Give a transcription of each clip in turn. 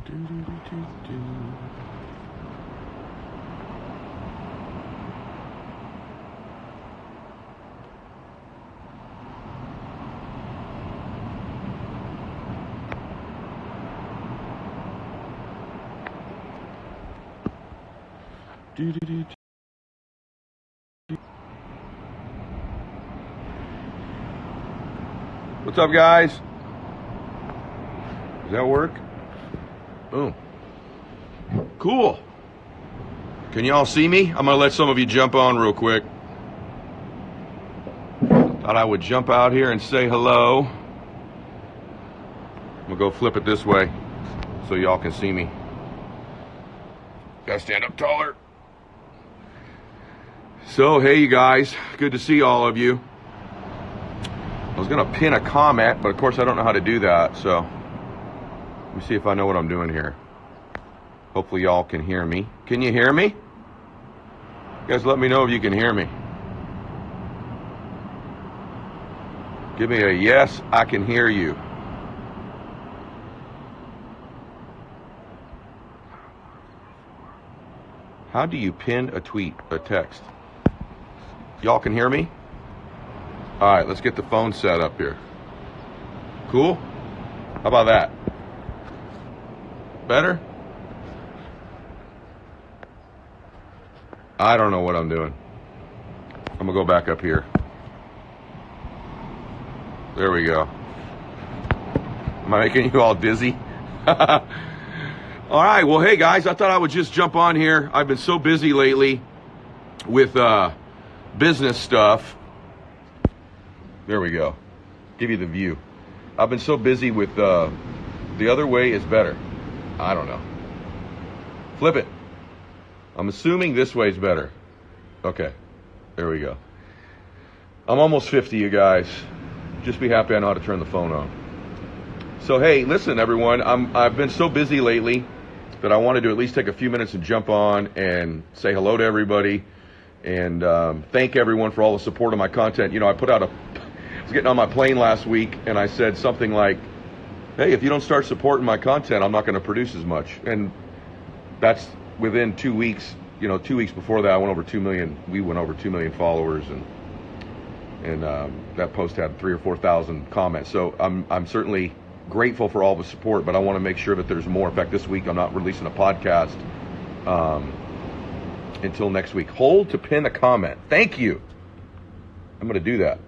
What's up, guys? Does that work? Boom. Cool. Can you all see me? I'm gonna let some of you jump on real quick. Thought I would jump out here and say hello. I'm gonna go flip it this way so y'all can see me. Gotta stand up taller. So, hey you guys, good to see all of you. I was gonna pin a comment, but of course I don't know how to do that, so let me see if I know what I'm doing here. Hopefully y'all can hear me. Can you hear me? You guys let me know if you can hear me. Give me a yes, I can hear you. How do you pin a tweet, a text? Y'all can hear me? All right, let's get the phone set up here. Cool? How about that? Better? I don't know what I'm doing. I'm gonna go back up here. There we go. Am I making you all dizzy? All right, well, hey guys, I thought I would just jump on here. I've been so busy lately with business stuff. There we go. Give you the view. I've been so busy with the other way is better. I don't know. Flip it. I'm assuming this way is better. Okay. There we go. I'm almost 50, you guys. Just be happy I know how to turn the phone on. So, hey, listen, everyone. I've been so busy lately that I wanted to at least take a few minutes and jump on and say hello to everybody and thank everyone for all the support of my content. You know, I was getting on my plane last week and I said something like, hey, if you don't start supporting my content, I'm not going to produce as much. And that's within 2 weeks. You know, 2 weeks before that, I went over 2 million. We went over 2 million followers, and that post had 3,000 or 4,000 comments. So I'm certainly grateful for all the support, but I want to make sure that there's more. In fact, this week I'm not releasing a podcast until next week. Hold to pin a comment. Thank you. I'm going to do that.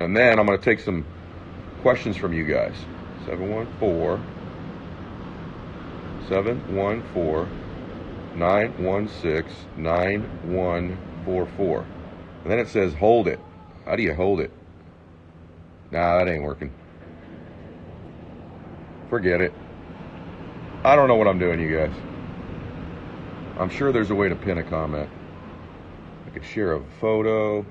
And then I'm going to take some questions from you guys. 714-916-9144. And then it says hold it. How do you hold it? Nah, that ain't working. Forget it. I don't know what I'm doing, you guys. I'm sure there's a way to pin a comment. I could share a photo.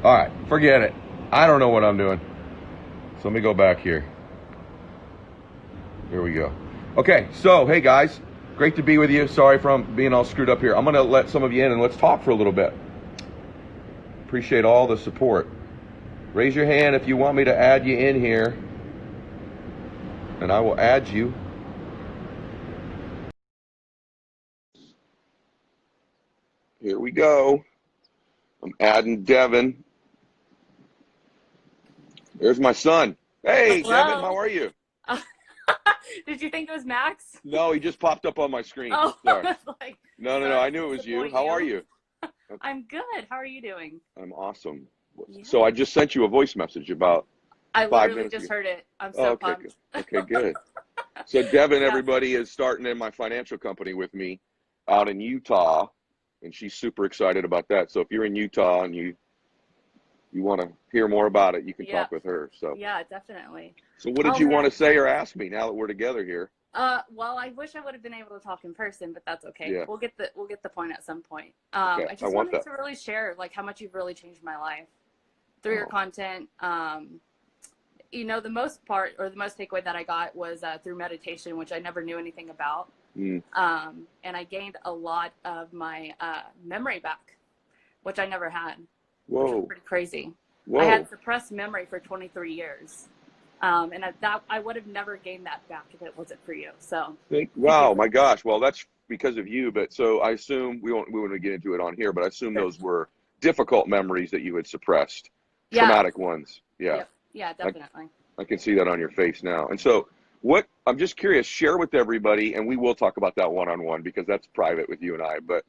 All right, forget it. I don't know what I'm doing. So let me go back here. There we go. Okay, so hey guys, great to be with you. Sorry for being all screwed up here. I'm gonna let some of you in and let's talk for a little bit. Appreciate all the support. Raise your hand if you want me to add you in here, and I will add you. Here we go. I'm adding Devin. There's my son. Hey, Hello. Devin, how are you? Did you think it was Max? No, he just popped up on my screen. Oh, sorry. like, No, I knew it was you. How are you? I'm good. How are you doing? I'm awesome. Yeah. So I just sent you a voice message about I 5 literally minutes just ago. heard it. I'm so pumped. Good. Okay, good. So Devin, Yeah. everybody, is starting in my financial company with me out in Utah, and she's super excited about that. So if you're in Utah and you want to hear more about it, you can talk with her. So yeah, definitely. So what did you want to say or ask me now that we're together here? Well, I wish I would have been able to talk in person, but that's okay. Yeah. We'll get the point at some point. Okay, I just wanted to really share like how much you've really changed my life through your content. You know, the most takeaway that I got was through meditation, which I never knew anything about. And I gained a lot of my memory back, which I never had. Whoa. Which was pretty crazy. I Whoa. had suppressed memory for 23 years. And I would have never gained that back if it wasn't for you. So thank you Wow, for my that. gosh. Well, that's because of you. But so I assume we won't get into it on here, but I assume Sure. those were difficult memories that you had suppressed, Yeah. traumatic ones. Yeah, Yep. Yeah, I, definitely. I can see that on your face now. And so what I'm just curious, share with everybody, and we will talk about that one-on-one because that's private with you and I. But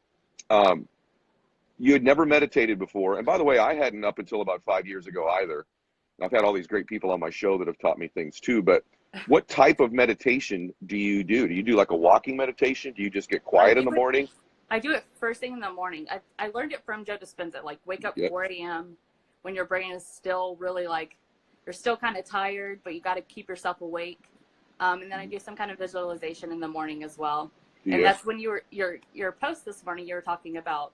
um, you had never meditated before. And by the way, I hadn't up until about 5 years ago either. I've had all these great people on my show that have taught me things too, but what type of meditation do you do? Do you do like a walking meditation? Do you just get I quiet in do the it. morning? I do it first thing in the morning. I learned it from Joe Dispenza. Like wake up Yeah. 4 a.m. when your brain is still really like you're still kind of tired, but you got to keep yourself awake. And then I do some kind of visualization in the morning as well. And Yeah. that's when your post this morning you were talking about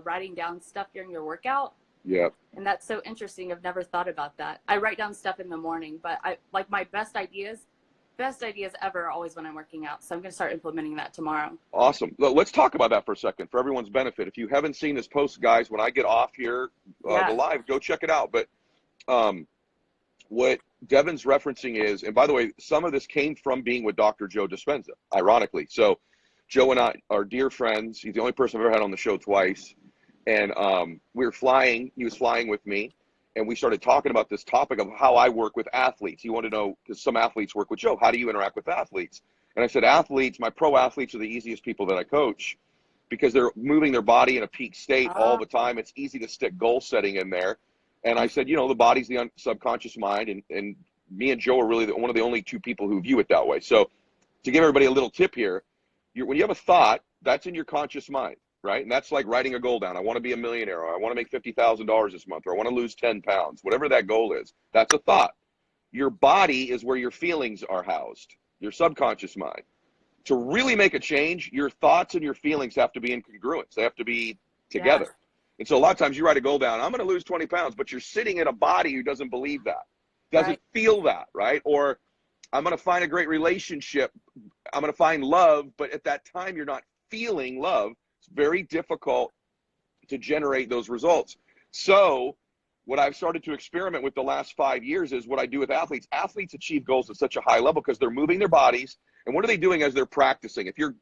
writing down stuff during your workout. Yeah. And that's so interesting. I've never thought about that. I write down stuff in the morning, but I like my best ideas ever are always when I'm working out. So I'm going to start implementing that tomorrow. Awesome. Let's talk about that for a second for everyone's benefit. If you haven't seen this post, guys, when I get off here, the Yeah. live, go check it out. But what Devin's referencing is, and by the way, some of this came from being with Dr. Joe Dispenza, ironically. So Joe and I are dear friends. He's the only person I've ever had on the show twice. And we were flying. He was flying with me. And we started talking about this topic of how I work with athletes. He wanted to know, because some athletes work with Joe, how do you interact with athletes? And I said, athletes, my pro athletes are the easiest people that I coach because they're moving their body in a peak state all the time. It's easy to stick goal setting in there. And I said, the body's the subconscious mind. And me and Joe are really one of the only two people who view it that way. So to give everybody a little tip here, when you have a thought, that's in your conscious mind, right? And that's like writing a goal down. I want to be a millionaire, or I want to make $50,000 this month, or I want to lose 10 pounds, whatever that goal is. That's a thought. Your body is where your feelings are housed, your subconscious mind. To really make a change, your thoughts and your feelings have to be in congruence. They have to be together. Yeah. And so a lot of times you write a goal down, I'm going to lose 20 pounds, but you're sitting in a body who doesn't believe that, doesn't Right. feel that, right? Or I'm going to find a great relationship. I'm going to find love, but at that time you're not feeling love. It's very difficult to generate those results. So what I've started to experiment with the last 5 years is what I do with athletes. Athletes achieve goals at such a high level because they're moving their bodies. And what are they doing as they're practicing? If you're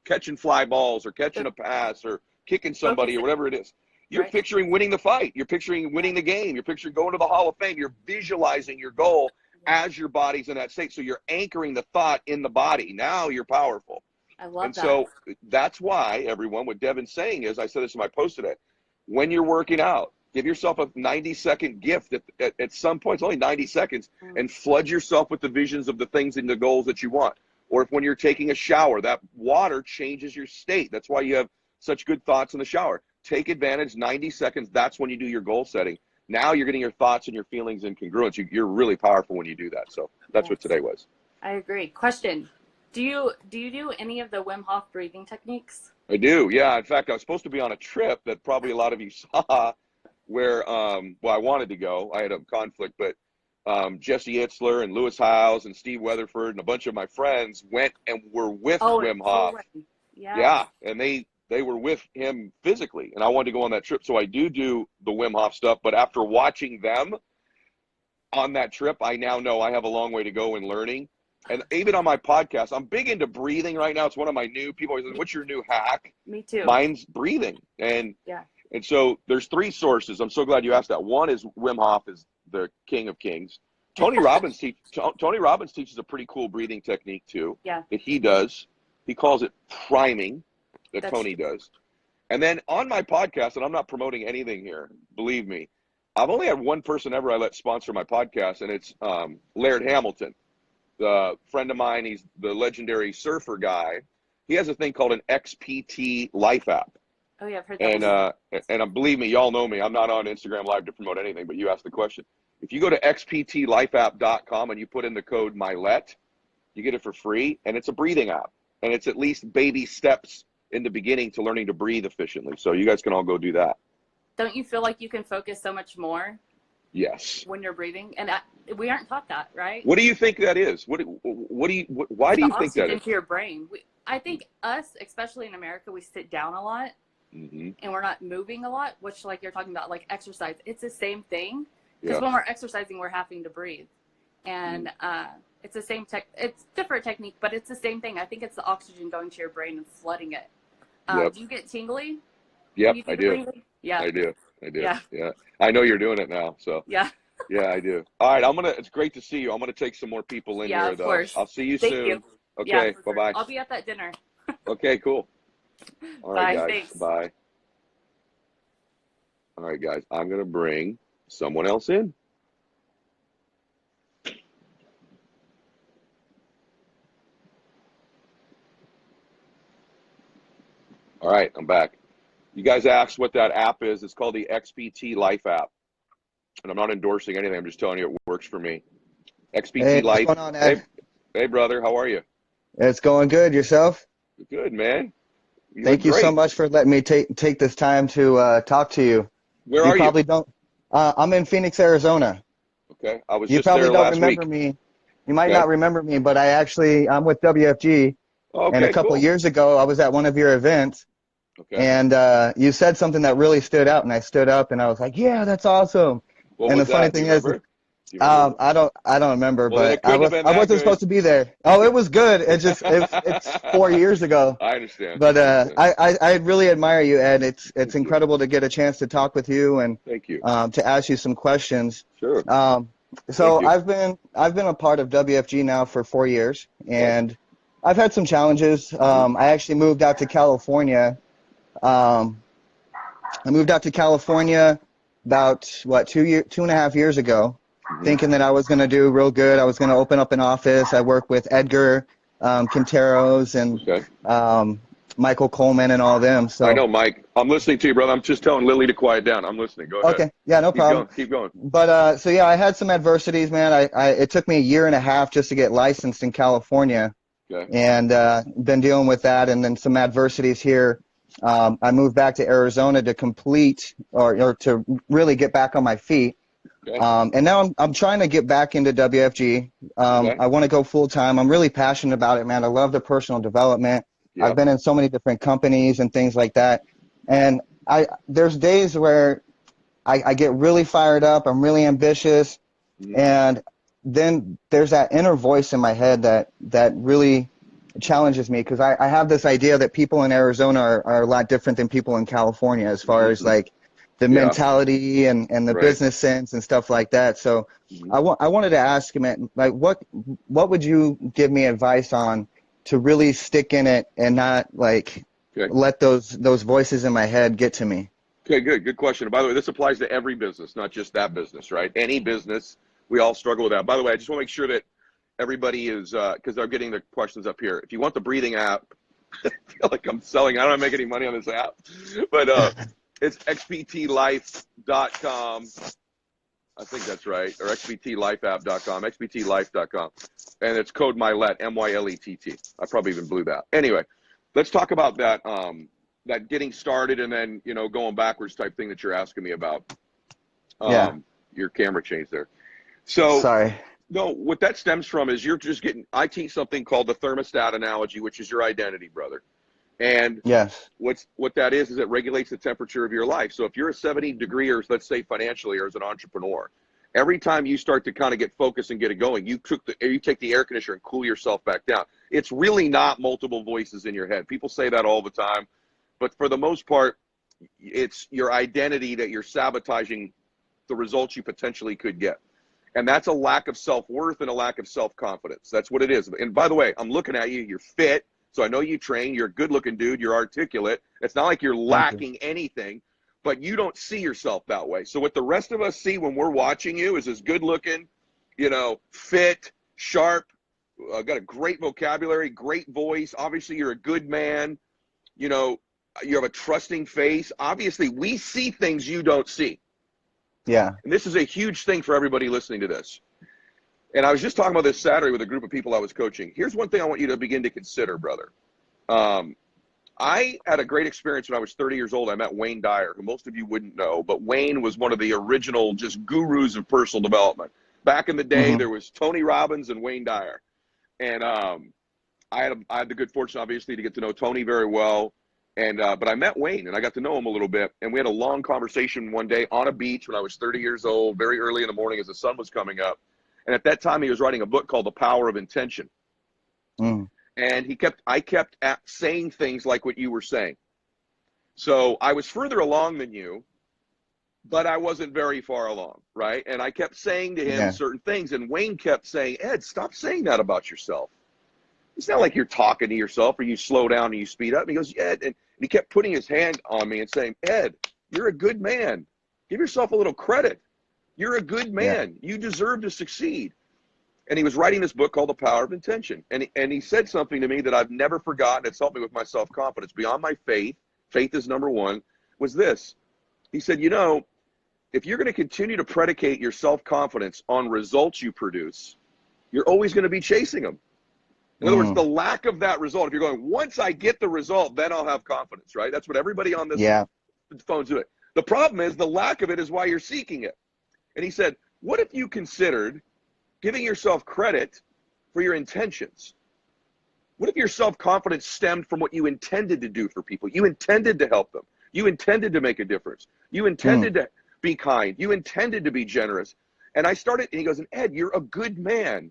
catching fly balls or catching a pass or kicking somebody or whatever it is, you're Right. picturing winning the fight. You're picturing winning the game. You're picturing going to the Hall of Fame. You're visualizing your goal as your body's in that state. So you're anchoring the thought in the body. Now you're powerful. I love And that. so that's why, everyone, what Devin's saying is, I said this in my post today, when you're working out, give yourself a 90-second gift at some point, it's only 90 seconds, and flood yourself with the visions of the things and the goals that you want. Or if when you're taking a shower, that water changes your state. That's why you have such good thoughts in the shower. Take advantage, 90 seconds, that's when you do your goal setting. Now you're getting your thoughts and your feelings in congruence. You're really powerful when you do that. So that's what today was. I agree. Question. Do you do any of the Wim Hof breathing techniques? I do, yeah. In fact, I was supposed to be on a trip that probably a lot of you saw where, well, I wanted to go. I had a conflict, but Jesse Itzler and Lewis Howes and Steve Weatherford and a bunch of my friends went and were with Wim Hof. Yeah, and they were with him physically, and I wanted to go on that trip. So I do the Wim Hof stuff, but after watching them on that trip, I now know I have a long way to go in learning. And even on my podcast, I'm big into breathing right now. It's one of my new people always say, what's your new hack? Me too. Mine's breathing. And yeah. And so there's three sources. I'm so glad you asked that. One is Wim Hof is the king of kings. Tony Robbins teaches a pretty cool breathing technique too. Yeah. That he does. He calls it priming. That's Tony true. does. And then on my podcast, and I'm not promoting anything here, believe me, I've only had one person ever I let sponsor my podcast, and it's Laird Hamilton, the friend of mine. He's the legendary surfer guy. He has a thing called an XPT Life app. Oh yeah, I've heard that. And believe me, y'all know me. I'm not on Instagram Live to promote anything, but you asked the question. If you go to xptlifeapp.com and you put in the code Mylett, you get it for free, and it's a breathing app, and it's at least baby steps in the beginning to learning to breathe efficiently. So you guys can all go do that. Don't you feel like you can focus so much more? Yes. When you're breathing, and we aren't taught that, right? What do you think that is? Why do you think that is? Into your brain. I think us, especially in America, we sit down a lot, and we're not moving a lot. Which, like you're talking about, like exercise, it's the same thing. Because when we're exercising, we're having to breathe. And it's the same it's different technique, but it's the same thing. I think it's the oxygen going to your brain and flooding it. Do you get tingly? Yep, I do. Breathing? Yeah. I do. Yeah. I know you're doing it now, so. Yeah. Yeah, I do. All right, it's great to see you. I'm gonna take some more people in here, of though. Course. I'll see you Thank soon. You. Okay, Sure. bye-bye. I'll be at that dinner. Okay, cool. All right, Bye, guys. thanks. Bye. All right, guys. I'm gonna bring someone else in. All right, I'm back. You guys asked what that app is. It's called the XPT Life app. And I'm not endorsing anything. I'm just telling you it works for me. XPT Life. What's going on, Ed? Hey, brother. How are you? It's going good. Yourself? Good, man. Thank you so much for letting me take this time to talk to you. Where are you? Probably don't. I'm in Phoenix, Arizona. Okay. I was you just there probably last don't remember week. me. You might not remember me, but I'm with WFG. Okay, and a couple years ago, I was at one of your events. Okay. And you said something that really stood out, and I stood up and I was like, "Yeah, that's awesome." What was the funny that? thing Do you is, remember? I don't remember, Well, but I wasn't supposed to be there. Oh, it was good. It's 4 years ago. I understand. But I really admire you, Ed. It's incredible to get a chance to talk with you and thank you. To ask you some questions. Sure. So I've been a part of WFG now for 4 years, and I've had some challenges. I actually moved out to California. I moved out to California about 2.5 years ago, thinking that I was going to do real good. I was going to open up an office. I work with Edgar Quinteros and Michael Coleman and all them. So I know, Mike. I'm listening to you, brother. I'm just telling Lily to quiet down. I'm listening. Go ahead. Okay. Yeah, no problem. Keep going. But so yeah, I had some adversities, man. It took me 1.5 years just to get licensed in California. Okay. And been dealing with that, and then some adversities here. I moved back to Arizona to complete or to really get back on my feet. Okay. And now I'm trying to get back into WFG. I want to go full time. I'm really passionate about it, man. I love the personal development. Yep. I've been in so many different companies and things like that. And there's days where I get really fired up. I'm really ambitious. And then there's that inner voice in my head that really challenges me, because I have this idea that people in Arizona are a lot different than people in California as far as like the mentality and the business sense and stuff like that. So I wanted to ask him, like, what would you give me advice on to really stick in it and not like let those voices in my head get to me? Okay, good question. And by the way, this applies to every business, not just that business, right? Any business, we all struggle with that. By the way, I just want to make sure that everybody is, because they're getting the questions up here. If you want the breathing app, I feel like I'm selling. I don't make any money on this app, but it's xptlife.com. I think that's right, or xptlifeapp.com, xptlife.com, and it's code Mylett, Mylett. I probably even blew that. Anyway, let's talk about that that getting started and then going backwards type thing that you're asking me about. Your camera changed there. So sorry. No, what that stems from is I teach something called the thermostat analogy, which is your identity, brother. And what that is it regulates the temperature of your life. So if you're a 70 degree, or let's say financially, or as an entrepreneur, every time you start to kind of get focused and get it going, you take the air conditioner and cool yourself back down. It's really not multiple voices in your head. People say that all the time, but for the most part, it's your identity that you're sabotaging the results you potentially could get. And that's a lack of self-worth and a lack of self-confidence. That's what it is. And by the way, I'm looking at you. You're fit, so I know you train. You're a good-looking dude. You're articulate. It's not like you're lacking anything, but you don't see yourself that way. So what the rest of us see when we're watching you is this good-looking, fit, sharp, got a great vocabulary, great voice. Obviously, you're a good man. You have a trusting face. Obviously, we see things you don't see. Yeah. And this is a huge thing for everybody listening to this. And I was just talking about this Saturday with a group of people I was coaching. Here's one thing I want you to begin to consider, brother. I had a great experience when I was 30 years old. I met Wayne Dyer, who most of you wouldn't know, but Wayne was one of the original just gurus of personal development. Back in the day, there was Tony Robbins and Wayne Dyer. And I had the good fortune, obviously, to get to know Tony very well. And but I met Wayne and I got to know him a little bit, and we had a long conversation one day on a beach when I was 30 years old, very early in the morning as the sun was coming up. And at that time, he was writing a book called The Power of Intention. Mm. And I kept saying things like what you were saying. So I was further along than you, but I wasn't very far along, right? And I kept saying to him certain things, and Wayne kept saying, Ed, stop saying that about yourself. It's not like you're talking to yourself or you slow down and you speed up. And he goes, yeah. And he kept putting his hand on me and saying, Ed, you're a good man. Give yourself a little credit. You're a good man. You deserve to succeed. And he was writing this book called The Power of Intention. And he said something to me that I've never forgotten. It's helped me with my self-confidence. Beyond my faith, faith is number one, was this. He said, you know, if you're going to continue to predicate your self-confidence on results you produce, you're always going to be chasing them. In other words, the lack of that result, if you're going, once I get the result, then I'll have confidence, right? That's what everybody on this phone's doing. The problem is the lack of it is why you're seeking it. And he said, what if you considered giving yourself credit for your intentions? What if your self-confidence stemmed from what you intended to do for people? You intended to help them. You intended to make a difference. You intended to be kind. You intended to be generous. And I started, and he goes, and Ed, you're a good man.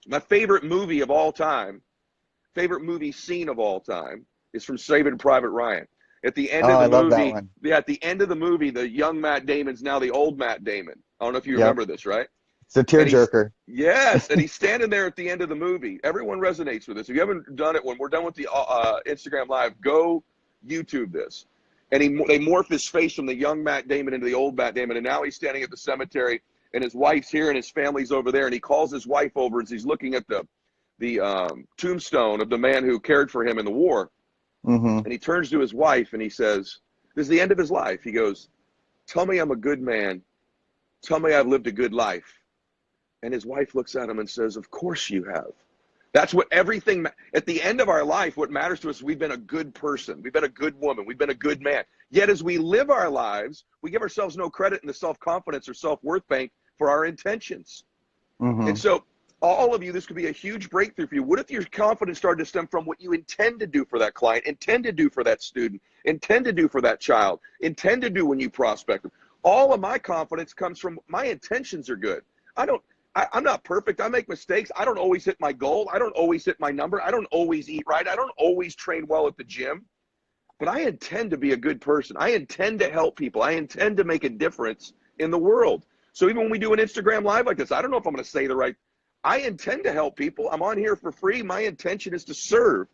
My favorite movie of all time, favorite movie scene of all time, is from Saving Private Ryan. At the end of the movie, at the end of the movie, the young Matt Damon's now the old Matt Damon. I don't know if you remember this, right? It's a tearjerker. Yes, and he's standing there at the end of the movie. Everyone resonates with this. If you haven't done it, when we're done with the Instagram Live, go YouTube this. And they morph his face from the young Matt Damon into the old Matt Damon, and now he's standing at the cemetery, and his wife's here, and his family's over there, and he calls his wife over as he's looking at the tombstone of the man who cared for him in the war. And he turns to his wife, and he says, this is the end of his life. He goes, tell me I'm a good man. Tell me I've lived a good life. And his wife looks at him and says, of course you have. That's what everything, at the end of our life, what matters to us, we've been a good person. We've been a good woman. We've been a good man. Yet as we live our lives, we give ourselves no credit in the self-confidence or self-worth bank for our intentions. And so all of you, this could be a huge breakthrough for you. What if your confidence started to stem from what you intend to do for that client, intend to do for that student, intend to do for that child, intend to do when you prospect them? All of my confidence comes from my intentions are good. I'm not perfect. I make mistakes. I don't always hit my goal. I don't always hit my number. I don't always eat right. I don't always train well at the gym. But I intend to be a good person. I intend to help people. I intend to make a difference in the world. So even when we do an Instagram Live like this, I don't know if I'm going to say the right. I intend to help people. I'm on here for free. My intention is to serve.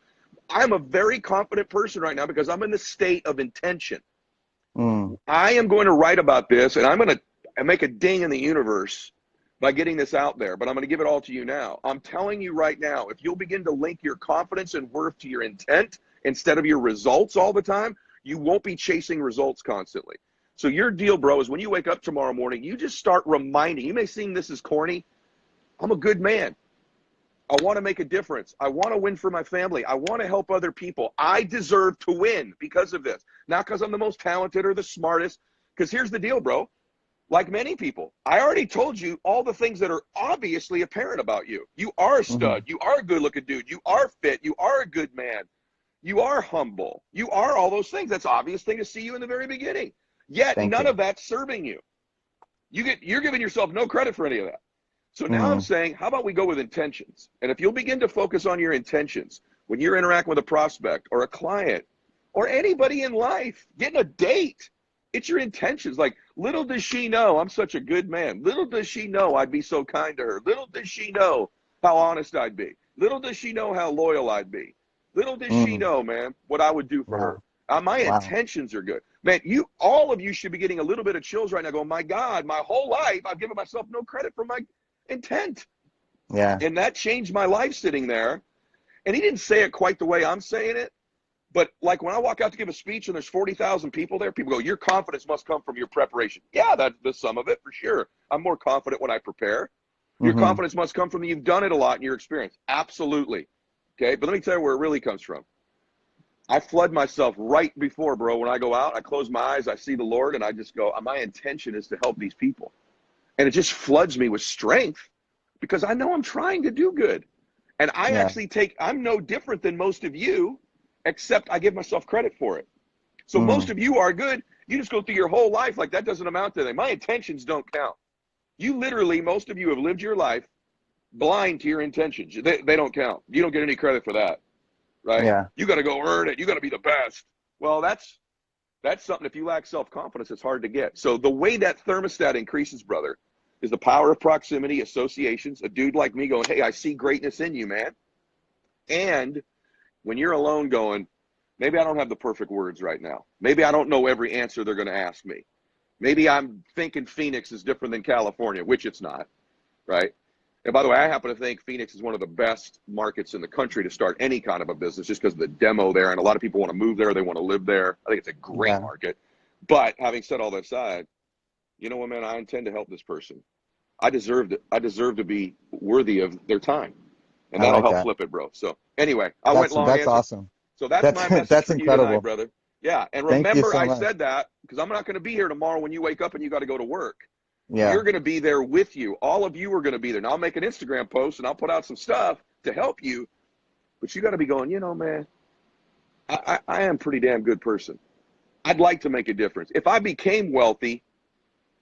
I'm a very confident person right now because I'm in the state of intention. I am going to write about this, and I'm going to make a ding in the universe by getting this out there, but I'm going to give it all to you now. I'm telling you right now, if you'll begin to link your confidence and worth to your intent instead of your results all the time, you won't be chasing results constantly. So your deal, bro, is when you wake up tomorrow morning, you just start reminding, you may seem this is corny, I'm a good man. I want to make a difference. I want to win for my family. I want to help other people. I deserve to win because of this. Not because I'm the most talented or the smartest, because here's the deal, bro. Like many people, I already told you all the things that are obviously apparent about you. You are a stud. You are a good-looking dude. You are fit. You are a good man. You are humble. You are all those things. That's obvious thing to see you in the very beginning. Yet none of that's serving you. You're giving yourself no credit for any of that. So now I'm saying, how about we go with intentions? And if you'll begin to focus on your intentions when you're interacting with a prospect or a client or anybody in life, getting a date, it's your intentions. Like, little does she know I'm such a good man. Little does she know I'd be so kind to her. Little does she know how honest I'd be. Little does she know how loyal I'd be. Little does she know, man, what I would do for her. My intentions are good. Man, all of you should be getting a little bit of chills right now going, my God, my whole life I've given myself no credit for my intent. And that changed my life sitting there. And he didn't say it quite the way I'm saying it. But like when I walk out to give a speech and there's 40,000 people there, people go, your confidence must come from your preparation. Yeah, that's the sum of it for sure. I'm more confident when I prepare. Your confidence must come from you've done it a lot in your experience. Absolutely. Okay, but let me tell you where it really comes from. I flood myself right before, bro, when I go out, I close my eyes, I see the Lord, and I just go, my intention is to help these people. And it just floods me with strength because I know I'm trying to do good. And I actually I'm no different than most of you. except I give myself credit for it. So most of you are good. You just go through your whole life like that doesn't amount to anything. My intentions don't count. You literally, most of you have lived your life blind to your intentions. They don't count. You don't get any credit for that, right? Yeah. You got to go earn it. You got to be the best. Well, that's something, if you lack self-confidence, it's hard to get. So the way that thermostat increases, brother, is the power of proximity, associations, a dude like me going, hey, I see greatness in you, man. And when you're alone going, maybe I don't have the perfect words right now. Maybe I don't know every answer they're going to ask me. Maybe I'm thinking Phoenix is different than California, which it's not, right? And by the way, I happen to think Phoenix is one of the best markets in the country to start any kind of a business just because of the demo there. And a lot of people want to move there. They want to live there. I think it's a great market. But having said all that aside, you know what, man, I intend to help this person. I deserve to be worthy of their time. And that'll help flip it, bro. So anyway, I went long answer. That's awesome. So that's my message that's for you incredible. tonight, brother. Yeah, and Thank you remember so I much. said that because I'm not going to be here tomorrow when you wake up and you got to go to work. Yeah. You're going to be there with you. All of you are going to be there. Now, I'll make an Instagram post and I'll put out some stuff to help you. But you got to be going, you know, man, I am a pretty damn good person. I'd like to make a difference. If I became wealthy,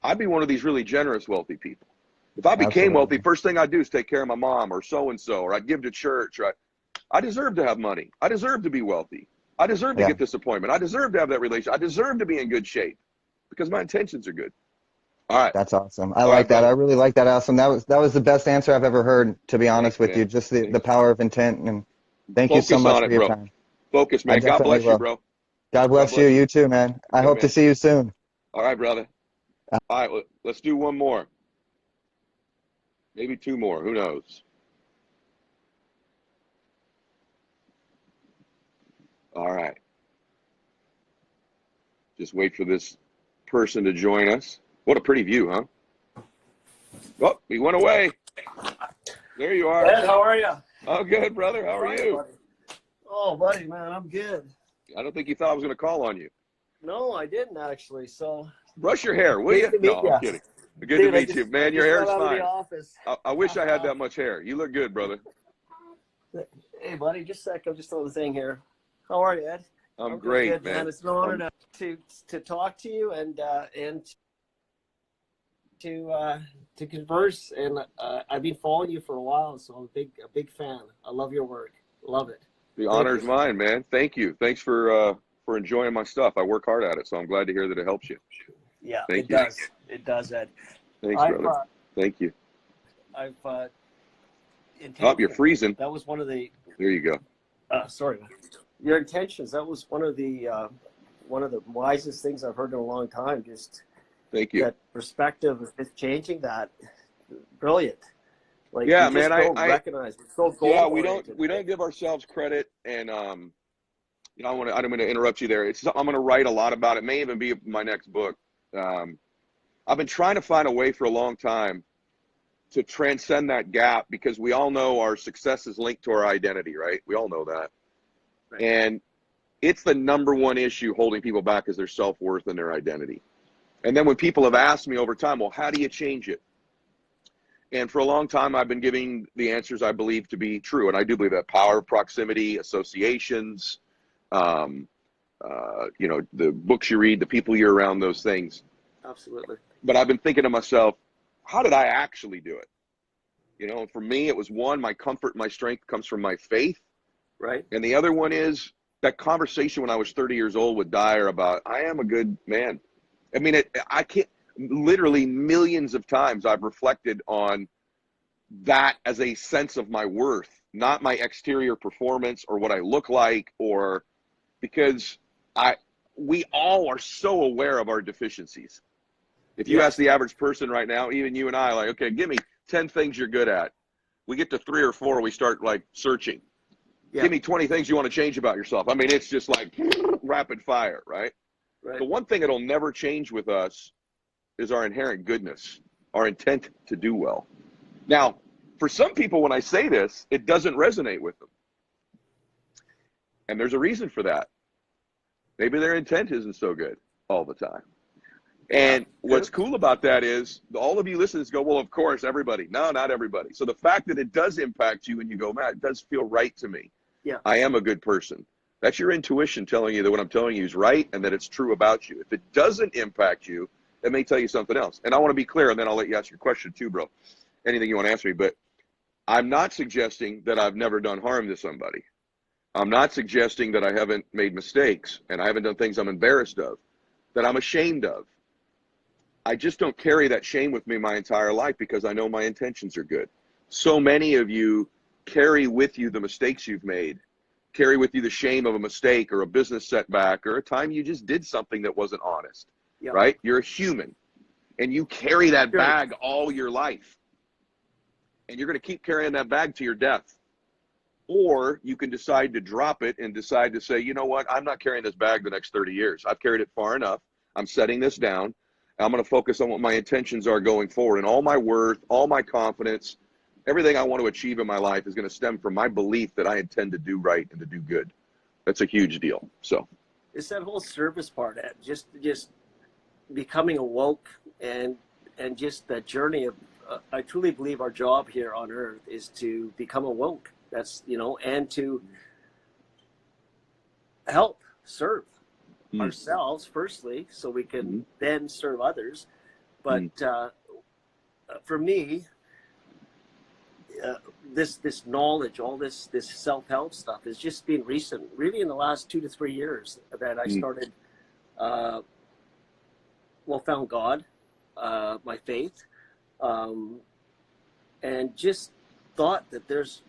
I'd be one of these really generous wealthy people. If I became wealthy, first thing I'd do is take care of my mom or so-and-so, or I'd give to church. Or I deserve to have money. I deserve to be wealthy. I deserve to get this appointment. I deserve to have that relationship. I deserve to be in good shape because my intentions are good. All right. That's awesome. I like that. I really like that, Awesome. That was the best answer I've ever heard, to be honest with you. Just the power of intent. And thank you so much for your time. Focus, man. God bless you, bro. God bless you. You too, man. I hope to see you soon. All right, brother. All right, let's do one more. Maybe two more. Who knows? All right. Just wait for this person to join us. What a pretty view, huh? Oh, he went away. There you are. Ed, how are you? Oh, good, brother. How are you? Buddy. Oh, buddy, man, I'm good. I don't think you thought I was going to call on you. No, I didn't actually. So brush your hair, will you? No, I'm kidding. Good to meet you, man. Your hair's fine. I wish I had that much hair. You look good, brother. Hey, buddy, just a sec. I'm just on the thing here. How are you, Ed? I'm great, good, man. It's an honor to talk to you and to converse. And I've been following you for a while, so I'm a big fan. I love your work. Love it. The honor's mine, man. Thank you. Thanks for enjoying my stuff. I work hard at it, so I'm glad to hear that it helps you. Yeah, Thank you. does. It does, Ed. Thanks, brother. Thank you. I've you're freezing. That was one of the. There you go. Sorry, your intentions. That was one of the wisest things I've heard in a long time. Just thank you. That perspective of changing that. Brilliant. Like, yeah, man. I recognize. We're so yeah, we don't give ourselves credit, and you know, I'm going to interrupt you there. I'm going to write a lot about it. May even be my next book. I've been trying to find a way for a long time to transcend that gap, because we all know our success is linked to our identity, right? We all know that. Right. And it's the number one issue holding people back is their self-worth and their identity. And then when people have asked me over time, well, how do you change it? And for a long time, I've been giving the answers I believe to be true. And I do believe that power of proximity, associations, you know, the books you read, the people you're around, those things. Absolutely. But I've been thinking to myself, how did I actually do it? You know, for me, it was one, my comfort, my strength comes from my faith. Right. And the other one is that conversation when I was 30 years old with Dyer about, I am a good man. I mean, I can't, literally millions of times I've reflected on that as a sense of my worth, not my exterior performance or what I look like, or because we all are so aware of our deficiencies. If you ask the average person right now, even you and I, like, okay, give me 10 things you're good at. We get to 3 or 4, we start like searching. Yeah. Give me 20 things you want to change about yourself. I mean, it's just like rapid fire, right? The one thing that'll never change with us is our inherent goodness, our intent to do well. Now, for some people, when I say this, it doesn't resonate with them. And there's a reason for that. Maybe their intent isn't so good all the time. And what's cool about that is all of you listeners go, well, of course, everybody. No, not everybody. So the fact that it does impact you and you go, Matt, it does feel right to me. Yeah. I am a good person. That's your intuition telling you that what I'm telling you is right and that it's true about you. If it doesn't impact you, it may tell you something else. And I want to be clear, and then I'll let you ask your question too, bro. Anything you want to ask me, but I'm not suggesting that I've never done harm to somebody. I'm not suggesting that I haven't made mistakes and I haven't done things I'm embarrassed of, that I'm ashamed of. I just don't carry that shame with me my entire life because I know my intentions are good. So many of you carry with you the mistakes you've made, carry with you the shame of a mistake or a business setback or a time you just did something that wasn't honest, right? You're a human and you carry that bag all your life. And you're going to keep carrying that bag to your death. Or you can decide to drop it and decide to say, you know what, I'm not carrying this bag the next 30 years. I've carried it far enough. I'm setting this down. I'm going to focus on what my intentions are going forward. And all my worth, all my confidence, everything I want to achieve in my life is going to stem from my belief that I intend to do right and to do good. That's a huge deal. So it's that whole service part, Ed. Just becoming awoke and just that journey of, I truly believe our job here on earth is to become awoke. That's, and to help serve ourselves firstly, so we can then serve others. But for me, this knowledge, all this self-help stuff has just been recent, really in the last 2 to 3 years that I started, found God, my faith, and just thought that there's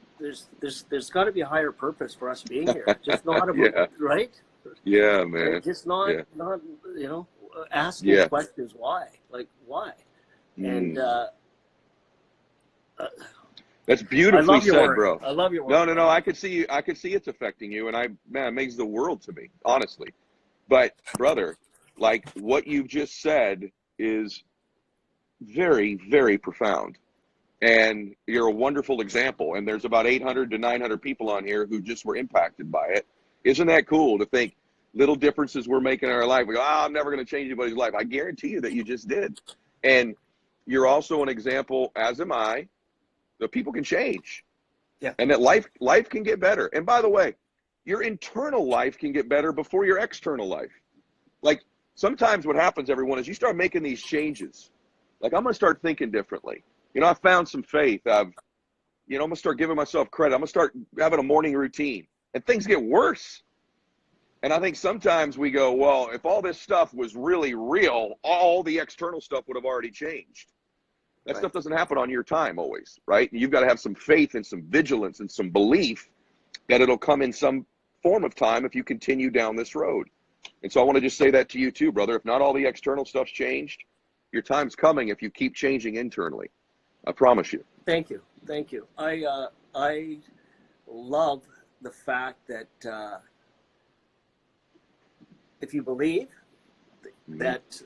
got to be a higher purpose for us being here. Just not about right. Yeah, man. And just not asking questions why, and that's beautifully said, work. bro. I love your work. No. I could see it's affecting you, and it makes the world to me, honestly. But brother, like what you just said is very, very profound. And you're a wonderful example. And there's about 800 to 900 people on here who just were impacted by it. Isn't that cool to think little differences we're making in our life? We go, I'm never going to change anybody's life. I guarantee you that you just did. And you're also an example, as am I, that people can change. Yeah. And that life can get better. And by the way, your internal life can get better before your external life. Like sometimes what happens, everyone, is you start making these changes. Like I'm going to start thinking differently. I found some faith. I'm going to start giving myself credit. I'm going to start having a morning routine. And things get worse. And I think sometimes we go, well, if all this stuff was really real, all the external stuff would have already changed. That stuff doesn't happen on your time always, right? You've got to have some faith and some vigilance and some belief that it'll come in some form of time if you continue down this road. And so I want to just say that to you too, brother. If not all the external stuff's changed, your time's coming if you keep changing internally. I promise you. Thank you. I love the fact that if you believe that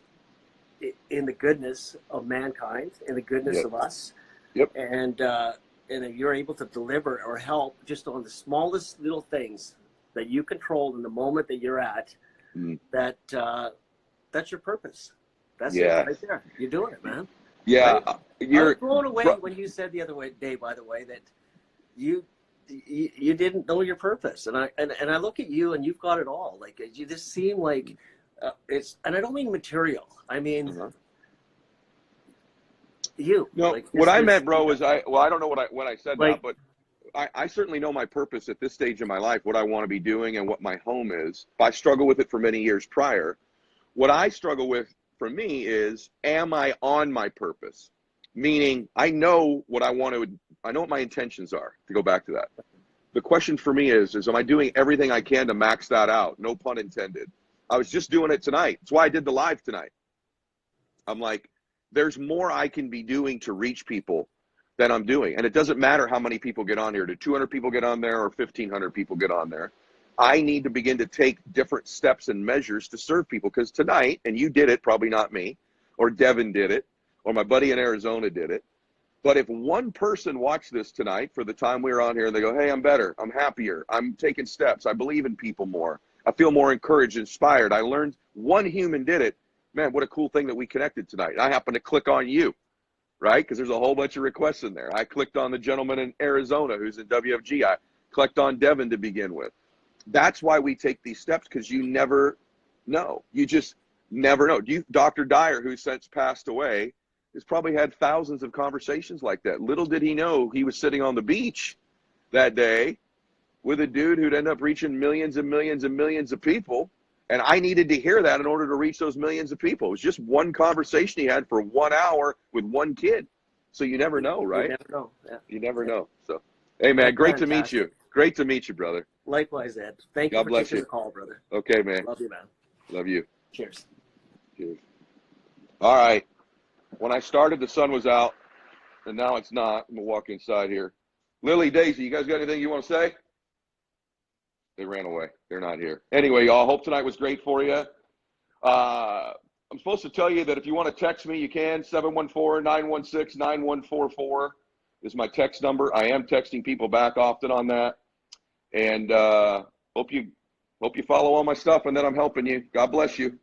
in the goodness of mankind, in the goodness of us, and if you're able to deliver or help just on the smallest little things that you control in the moment that you're at, that's your purpose. That's it right there. You're doing it, man. Yeah, right? I was blown away when you said the other day, by the way, that you didn't know your purpose, and I look at you and you've got it all. Like you just seem like it's, and I don't mean material. I mean you. No, like, what I meant, bro, is I don't know what I said like, now, but I certainly know my purpose at this stage of my life, what I want to be doing and what my home is. I struggled with it for many years prior. What I struggle with for me is, am I on my purpose? Meaning, I know what I want to, I know what my intentions are, to go back to that. The question for me is am I doing everything I can to max that out? No pun intended. I was just doing it tonight. That's why I did the live tonight. I'm like, there's more I can be doing to reach people than I'm doing. And it doesn't matter how many people get on here. Do 200 people get on there or 1,500 people get on there? I need to begin to take different steps and measures to serve people. Because tonight, and you did it, probably not me, or Devin did it, or my buddy in Arizona did it. But if one person watched this tonight for the time we were on here and they go, hey, I'm better, I'm happier, I'm taking steps, I believe in people more, I feel more encouraged, inspired, I learned, one human did it, man, what a cool thing that we connected tonight. I happened to click on you, right? Because there's a whole bunch of requests in there. I clicked on the gentleman in Arizona who's in WFG. I clicked on Devin to begin with. That's why we take these steps, because you never know. You just never know. Dr. Dyer, who since passed away, has probably had thousands of conversations like that. Little did he know he was sitting on the beach that day with a dude who'd end up reaching millions and millions and millions of people. And I needed to hear that in order to reach those millions of people. It was just one conversation he had for 1 hour with one kid. So you never know, right? You never know. Yeah. You never know. So, hey, man, great to meet you. Great to meet you, brother. Likewise, Ed. Thank you for taking the call, brother. Okay, man. Love you, man. Love you. Cheers. Cheers. All right. When I started, the sun was out, and now it's not. I'm going to walk inside here. Lily, Daisy, you guys got anything you want to say? They ran away. They're not here. Anyway, y'all, hope tonight was great for you. I'm supposed to tell you that if you want to text me, you can. 714-916-9144 is my text number. I am texting people back often on that. And hope you follow all my stuff, and then I'm helping you. God bless you.